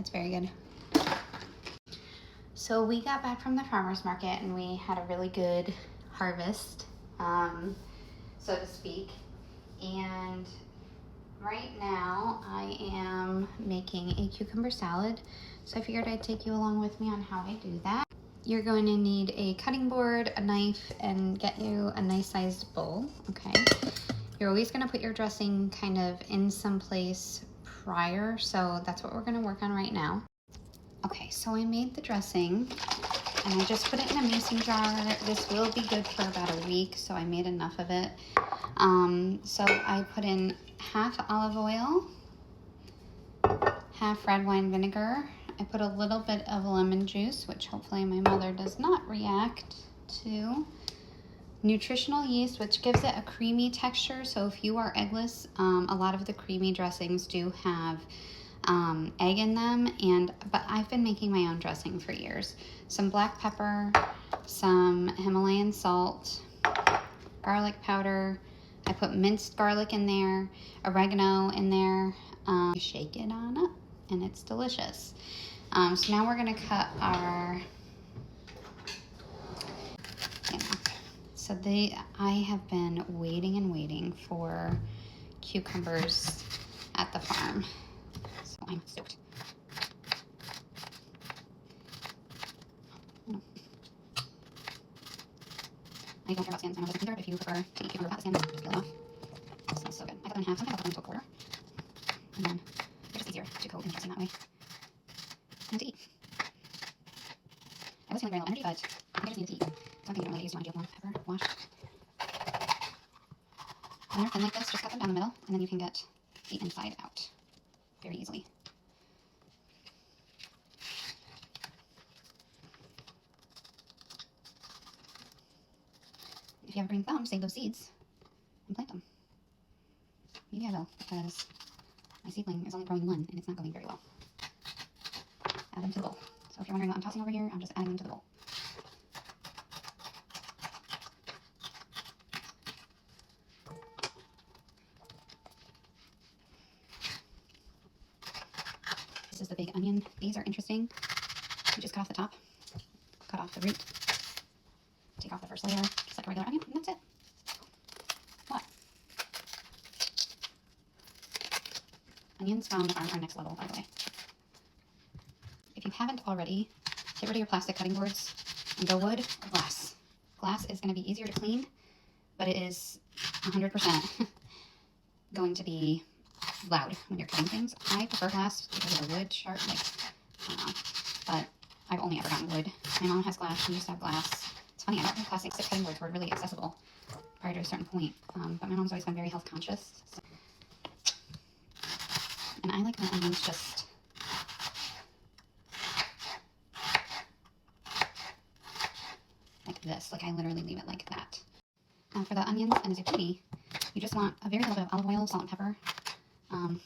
That's very good. So we got back from the farmer's market and we had a really good harvest, so to speak. And right now I am making a cucumber salad. So I figured I'd take you along with me on how I do that. You're going to need a cutting board, a knife, and get you a nice sized bowl, okay? You're always gonna put your dressing kind of in some place prior, so that's what we're gonna work on right now. Okay, so I made the dressing and I just put it in a mason jar. This will be good for about a week, so I made enough of it. So I put in half olive oil, half red wine vinegar. I put a little bit of lemon juice, which hopefully my mother does not react to. Nutritional yeast, which gives it a creamy texture. So if you are eggless, a lot of the creamy dressings do have egg in them, but I've been making my own dressing for years. Some black pepper, some Himalayan salt, garlic powder. I put minced garlic in there, oregano in there. Shake it on up and it's delicious. So now we're gonna cut our, so I have been waiting and waiting for cucumbers at the farm. So I'm stoked. I don't care about skins. I know it doesn't either, but if you prefer to eat cucumber without the skin, just peel it off. It smells so good. I cut them in half. Sometimes I'll cut them into a quarter. And then they're just easier to coat in the dressing that way. And to eat. I was feeling very low energy, but I think I just need to eat. So I'm thinking I don't really use one of pepper wash. When they're thin like this, just cut them down the middle, and then you can get the inside out very easily. If you have a green thumb, save those seeds and plant them. Maybe I will, because my seedling is only growing one and it's not going very well. Add them to the bowl. So if you're wondering what I'm tossing over here, I'm just adding them to the bowl. This is the big onion. These are interesting. You just cut off the top, cut off the root, take off the first layer, just like a regular onion, and that's it. What? Onions from the farm are next level, by the way. If you haven't already, get rid of your plastic cutting boards and go wood or glass. Glass is going to be easier to clean, but it is 100% going to be loud when you're cutting things. I prefer glass because of the wood sharp, like, I don't know, but I've only ever gotten wood. My mom has glass, she used to have glass. It's funny, I don't think plastic stick cutting boards were really accessible prior to a certain point, but my mom's always been very health conscious. So. And I like my onions just like this, like I literally leave it like that. Now for the onions and zucchini, you just want a very little bit of olive oil, salt, and pepper. I'm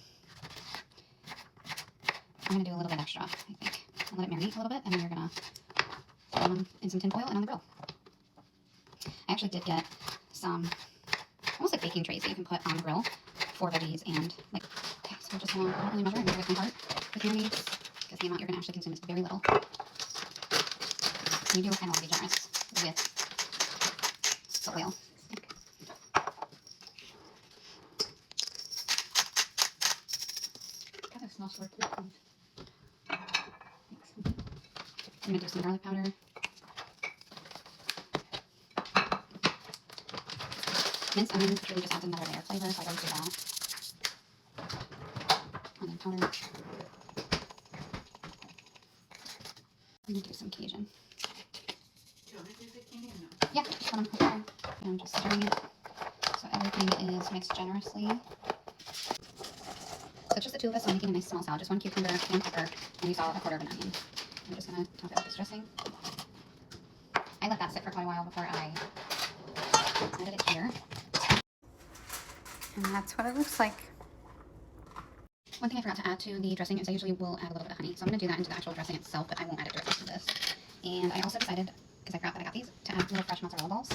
going to do a little bit extra, I think. I'll let it marinate a little bit, and then you're going to throw them in some tin foil and on the grill. I actually did get some, almost like baking trays that you can put on the grill for veggies and, like, yeah, so we're just going to really measure and measure with my heart with your needs, because the amount you're going to actually consume is very little. And you do kind of want to be generous with the oil. That smells so good. I'm going to do some garlic powder. Minced onions really just adds another layer of flavor, so I always do that. Onion powder. I'm going to do some Cajun. Do you want to do the candy or no? Yeah, just put on pepper. And I'm just stirring it so everything is mixed generously. So just the two of us, I'm making a nice small salad. Just one cucumber, one pepper, and you saw a quarter of an onion. I'm just going to top it with this dressing. I let that sit for quite a while before I added it here. And that's what it looks like. One thing I forgot to add to the dressing is I usually will add a little bit of honey. So I'm going to do that into the actual dressing itself, but I won't add it directly to this. And I also decided, because I forgot that I got these, to add little fresh mozzarella balls.